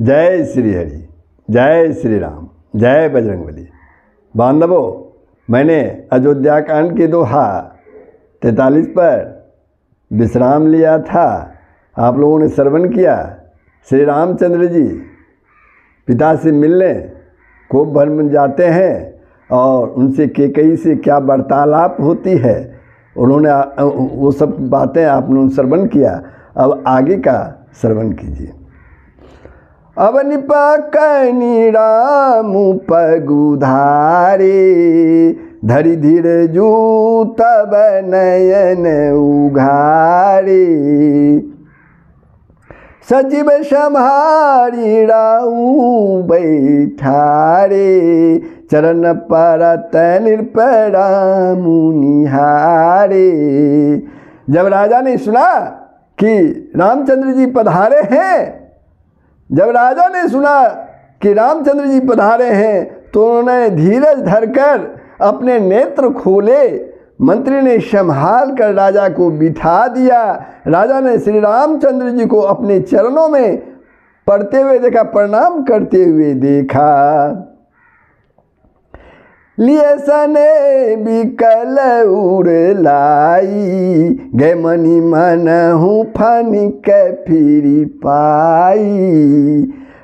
जय श्री हरि, जय श्री राम, जय बजरंगबली। बांधवों, मैंने अयोध्या कांड के दोहा 43 पर विश्राम लिया था। आप लोगों ने श्रवण किया। श्री रामचंद्र जी पिता से मिलने कोप भर जाते हैं और उनसे कैकेयी से क्या वार्तालाप होती है, उन्होंने वो सब बातें आपने श्रवण किया। अब आगे का श्रवण कीजिए। अब निपकनी राम पगुधारे, धरि धीर जू तब नयन उघारे। सजीव सम्हारी राऊ बैठारे, चरण परत निर्परा मुनिहारे। जब राजा ने सुना कि रामचंद्र जी पधारे हैं, जब राजा ने सुना कि रामचंद्र जी पधारे हैं, तो उन्होंने धीरज धरकर अपने नेत्र खोले। मंत्री ने संभाल कर राजा को बिठा दिया। राजा ने श्री रामचंद्र जी को अपने चरणों में पड़ते हुए देखा, प्रणाम करते हुए देखा। लिए सने बिकल उड़ लाई, गए मनी मन हूँ फनिक फिरी पाई।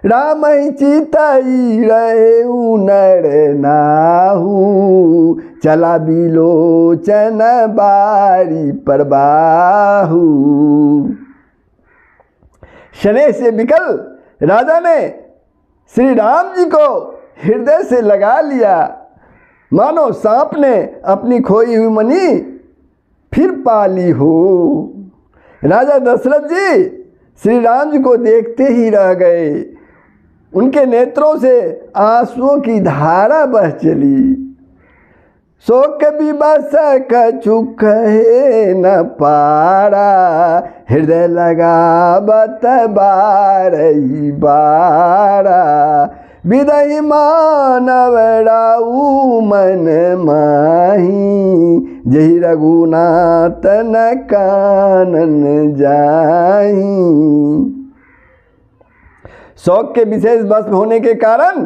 राम चितई रहे नर नाहू, चला बिलोचन बारी परबाहू। शने से बिकल राजा ने श्री राम जी को हृदय से लगा लिया, मानो सांप ने अपनी खोई हुई मणि फिर पा ली हो। राजा दशरथ जी श्री राम जी को देखते ही रह गए। उनके नेत्रों से आंसुओं की धारा बह चली। शोक विवश कछु कहे न पारा, हृदय लगा बत बारही बारा। विदहि मानव राऊ मन माही, जहि रघुनाथ न कानन जाही। शौक के विशेष वश होने के कारण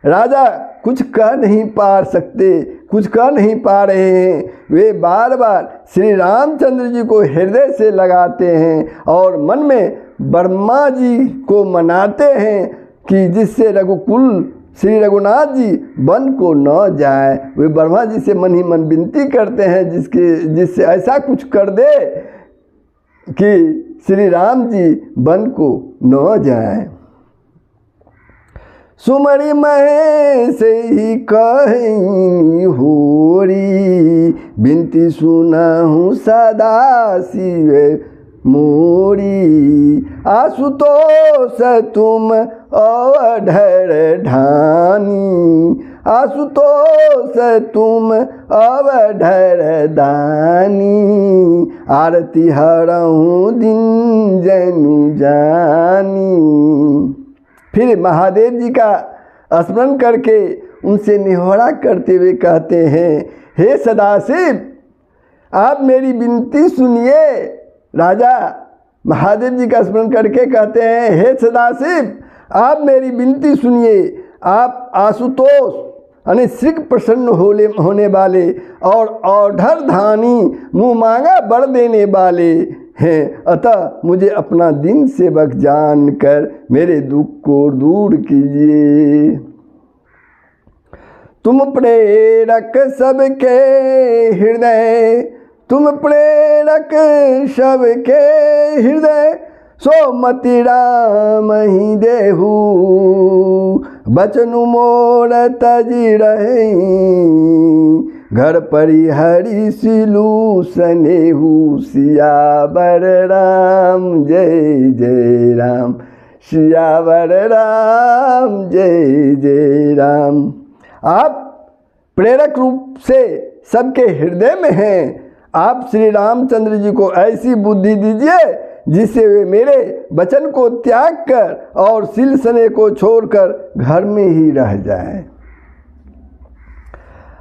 राजा कुछ कह नहीं पा सकते, कुछ कह नहीं पा रहे हैं। वे बार बार श्री रामचंद्र जी को हृदय से लगाते हैं और मन में ब्रह्मा जी को मनाते हैं कि जिससे रघुकुल श्री रघुनाथ जी वन को न जाए। वे ब्रह्मा जी से मन ही मन विनती करते हैं जिससे ऐसा कुछ कर दे कि श्री राम जी वन को न जाए। सुमरि महेश ही कहीं होरी, बिनती सुनहु सदा शिव मोरी। आशुतोष तुम अवधर ढानी, आशुतोष तुम अवधर दानी। आरती हरहूँ दिन जनु जानी। फिर महादेव जी का स्मरण करके उनसे निहोरा करते हुए कहते हैं, हे सदाशिव आप मेरी विनती सुनिए। राजा महादेव जी का स्मरण करके कहते हैं, हे सदाशिव आप मेरी विनती सुनिए। आप आशुतोष यानी श्रीक प्रसन्न होने वाले और औढ़र धानी मुँह मांगा बर देने वाले हैं। अतः मुझे अपना दिन सेवक जानकर मेरे दुख को दूर कीजिए। तुम प्रेरक सबके हृदय, तुम प्रेरक सबके हृदय। सो मति राम ही देहु, बचनु मोर तजी रही। घर परिहरि सिलू सनेहु, सियावर राम जय जय राम, सियावर राम जय जय राम। आप प्रेरक रूप से सबके हृदय में हैं। आप श्री रामचंद्र जी को ऐसी बुद्धि दीजिए जिससे वे मेरे वचन को त्याग कर और सिल सने को छोड़कर घर में ही रह जाएं।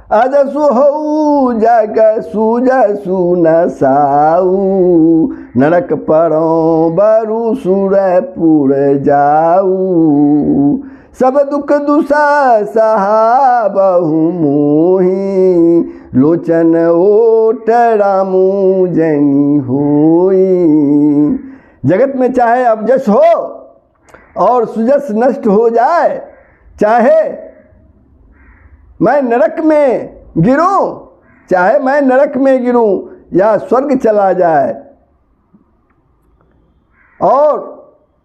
अजसु हऊ जग सूजसु न साऊ, नरक परों बरु सुरपुर जाऊ, सब दुख दुसा सहा बहु मोही, लोचन ओट रामू जनी होई। जगत में चाहे अबजस हो और सुजस नष्ट हो जाए, चाहे मैं नरक में गिरूं, चाहे मैं नरक में गिरूं या स्वर्ग चला जाए, और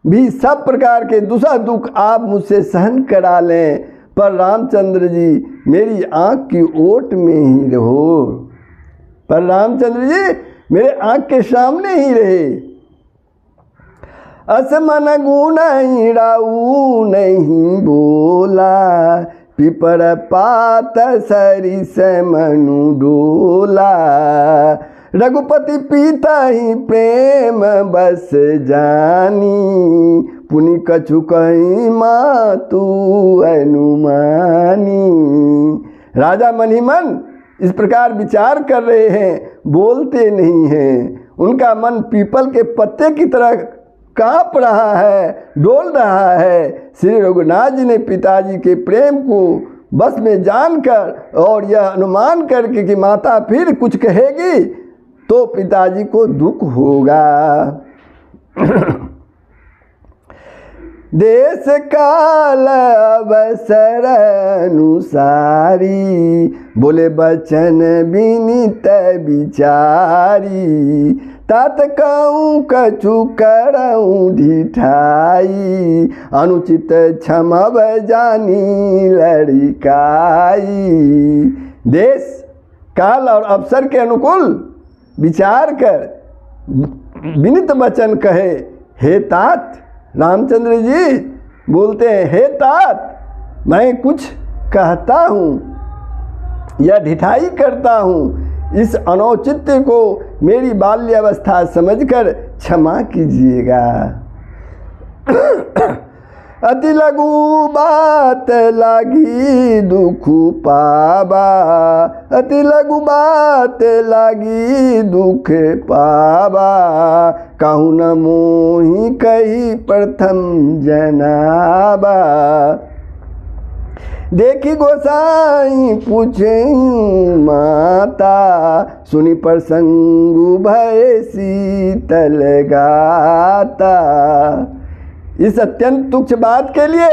भी सब प्रकार के दुसा दुख आप मुझसे सहन करा लें, पर रामचंद्र जी मेरी आँख की ओट में ही रहो, पर रामचंद्र जी मेरे आँख के सामने ही रहे। असमन गुण राऊ नहीं बोला, पिपर पात सरिस मनु डोला, रघुपति पीता ही प्रेम बस जानी, पुनि कछु कहीं मातु अनुमानी। राजा मनीमन इस प्रकार विचार कर रहे हैं, बोलते नहीं हैं। उनका मन पीपल के पत्ते की तरह कांप रहा है, डोल रहा है। श्री रघुनाथ जी ने पिताजी के प्रेम को बस में जानकर और यह अनुमान करके कि माता फिर कुछ कहेगी तो पिताजी को दुख होगा। देश काल अवसर अनुसारी, बोले बचन विनीत विचारी, तात कहूँ कछु करऊँ ढिठाई, अनुचित क्षमब जानी लड़िकाई। देश काल और अवसर के अनुकूल विचार कर विनीत वचन कहे। हे तात, रामचंद्र जी बोलते हैं, हे तात मैं कुछ कहता हूँ या ढिठाई करता हूँ, इस अनौचित्य को मेरी बाल्यावस्था समझकर क्षमा कीजिएगा। अति लघु बात लागी दुख पावा, अति लघु बात लागी दुख पावा, कहूँ न मोहि कही प्रथम जनाबा। देखी गोसाई पूछे माता, सुनी प्रसंगु भय शीतल गाता। इस अत्यंत तुच्छ बात के लिए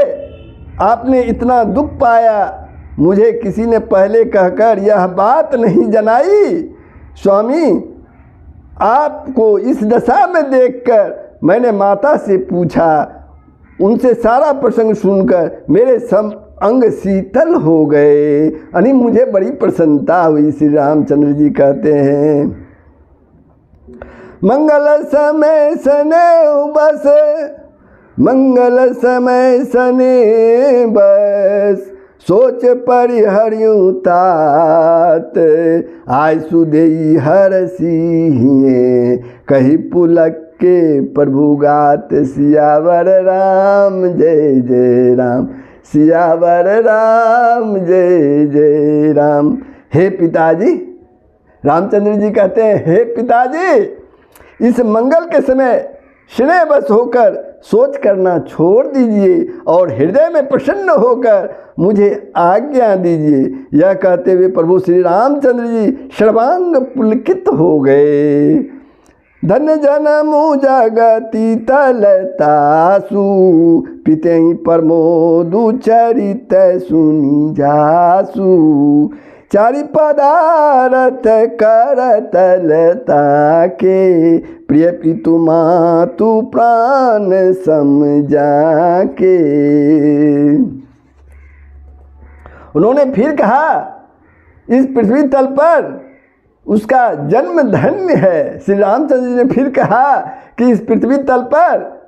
आपने इतना दुख पाया, मुझे किसी ने पहले कहकर यह बात नहीं जनाई। स्वामी, आपको इस दशा में देखकर मैंने माता से पूछा, उनसे सारा प्रसंग सुनकर मेरे अंग शीतल हो गए, यानी मुझे बड़ी प्रसन्नता हुई। श्री रामचंद्र जी कहते हैं, मंगल समय सने बस, मंगल समय सने बस, सोच परिहरियु तात, आय सुदेई हरसिहिए, कही पुलक के प्रभु गात, सियावर राम जय जय राम, सियावर राम जय जय राम। हे पिताजी, रामचंद्र जी कहते हैं, हे पिताजी, इस मंगल के समय स्नेह बस होकर सोच करना छोड़ दीजिए और हृदय में प्रसन्न होकर मुझे आज्ञा दीजिए। यह कहते हुए प्रभु श्री रामचंद्र जी सर्वांग पुलकित हो गए। धन जनमु जगति तलतासु, पितहि प्रमोदु चरित सुनि जासु, चारि पदारथ करत लताके, प्रिय पितु मातु प्राण समझाके। उन्होंने फिर कहा, इस पृथ्वी तल पर उसका जन्म धन्य है। श्री रामचंद्र जी ने फिर कहा कि इस पृथ्वी तल पर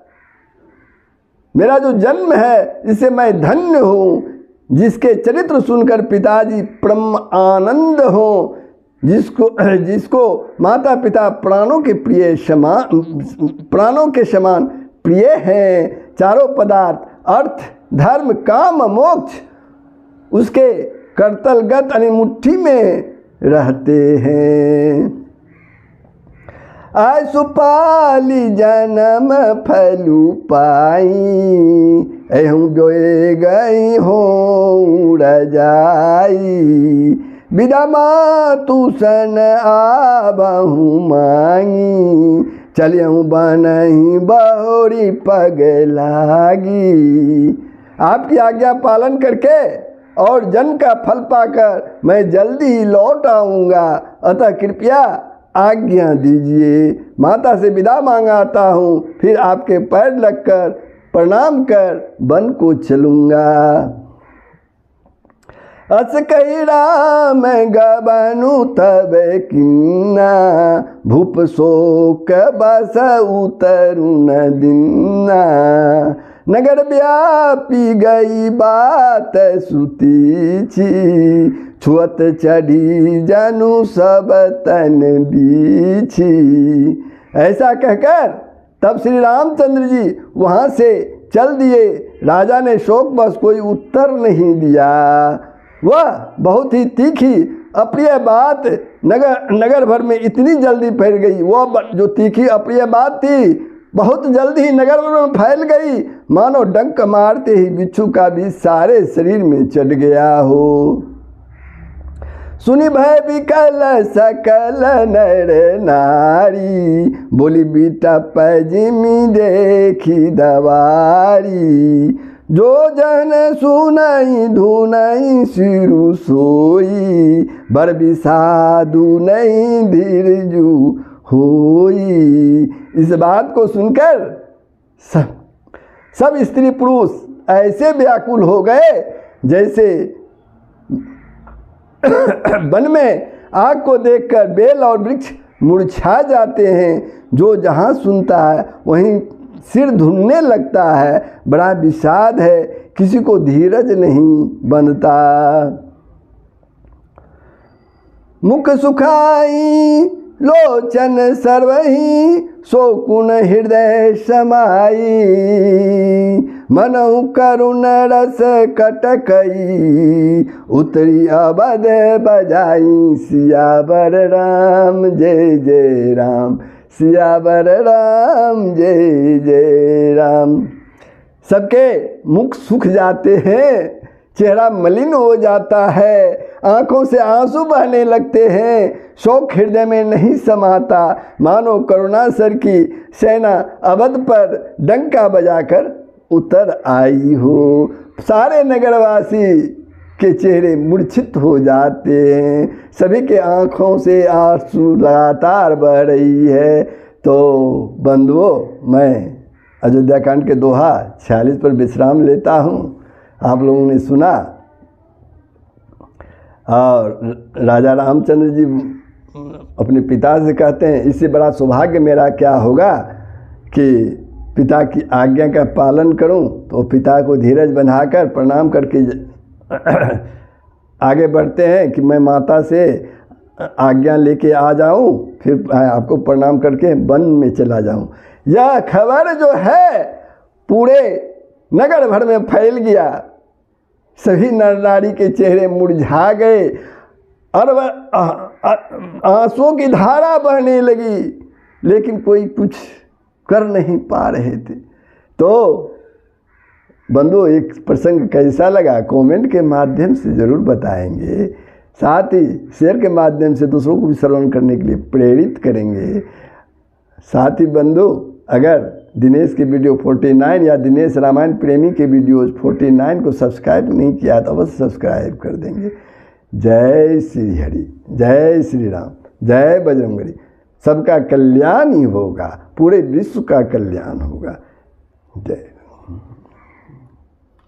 मेरा जो जन्म है इससे मैं धन्य हूँ, जिसके चरित्र सुनकर पिताजी परम आनंद हो, जिसको माता पिता प्राणों के प्रिय समान, प्राणों के समान प्रिय हैं। चारों पदार्थ अर्थ धर्म काम मोक्ष उसके करतलगत यानी मुट्ठी में रहते हैं। आय सुपाली जन्म फलू पाई, एहूँ जोए गई हो रजाई। विदा मातु सन आबहूँ मांगी, चलियहूँ बनही बहुरी पग लागी। आपकी आज्ञा पालन करके और जन्म का फल पाकर मैं जल्दी ही लौट आऊँगा, अतः कृपया आज्ञा दीजिए। माता से विदा मांगाता हूँ, फिर आपके पैर लगकर प्रणाम कर वन को चलूँगा। अस कही राम गबनु तब किन्ना, भूप शोक बस उतरु न दिन्ना। नगर व्यापी गई बात सुतीची, छुअत चढ़ी जनु सब तन बीछी। ऐसा कहकर तब श्री रामचंद्र जी वहाँ से चल दिए। राजा ने शोक बस कोई उत्तर नहीं दिया। वह बहुत ही तीखी अप्रिय बात नगर भर में इतनी जल्दी फैल गई। वह जो तीखी अप्रिय बात थी बहुत जल्दी ही नगर भर में फैल गई, मानो डंक मारते ही बिच्छू का भी सारे शरीर में चढ़ गया हो। सुनी भय विकल सकल नर नारी, बोली बेटा पैजिमी देखी दवारी। जो जन सुनई धुनई सिरु सोई, बर विषादु नहीं धीरजु होई। इस बात को सुनकर सब स्त्री पुरुष ऐसे व्याकुल हो गए जैसे वन में आग को देखकर बेल और वृक्ष मुरझा जाते हैं। जो जहाँ सुनता है वहीं सिर धुनने लगता है। बड़ा विषाद है, किसी को धीरज नहीं बनता। मुख सुखाई लोचन सर्वही, शोकुन हृदय समाई। मनहु करुण रस कटकई, उतरी अवध बजाई। सियावर राम जय जय राम, सियावर राम जय जय राम। सबके मुख सूख जाते हैं, चेहरा मलिन हो जाता है, आंखों से आंसू बहने लगते हैं। शोक हृदय में नहीं समाता, मानो करुणासर की सेना अवध पर डंका बजाकर उतर आई हो। सारे नगरवासी के चेहरे मूर्छित हो जाते हैं, सभी के आंखों से आंसू लगातार बह रही है। तो बंधुओं, मैं अयोध्या कांड के दोहा 46 पर विश्राम लेता हूँ। आप लोगों ने सुना और राजा रामचंद्र जी अपने पिता से कहते हैं, इससे बड़ा सौभाग्य मेरा क्या होगा कि पिता की आज्ञा का पालन करूं। तो पिता को धीरज बनाकर प्रणाम करके आगे बढ़ते हैं कि मैं माता से आज्ञा लेके आ जाऊं, फिर आपको प्रणाम करके वन में चला जाऊं। यह खबर जो है पूरे नगर भर में फैल गया। सभी नर नारी के चेहरे मुरझा गए और आंसुओं की धारा बहने लगी, लेकिन कोई कुछ कर नहीं पा रहे थे। तो बंधु, एक प्रसंग कैसा लगा कमेंट के माध्यम से ज़रूर बताएंगे। साथ ही शेयर के माध्यम से दूसरों को भी श्रवण करने के लिए प्रेरित करेंगे। साथ ही बंधु, अगर दिनेश की वीडियो 49 या दिनेश रामायण प्रेमी के वीडियोज़ 49 को सब्सक्राइब नहीं किया तो अवश्य सब्सक्राइब कर देंगे। जय श्री हरि, जय श्री राम, जय बजरंगबली। सबका कल्याण ही होगा, पूरे विश्व का कल्याण होगा। जय।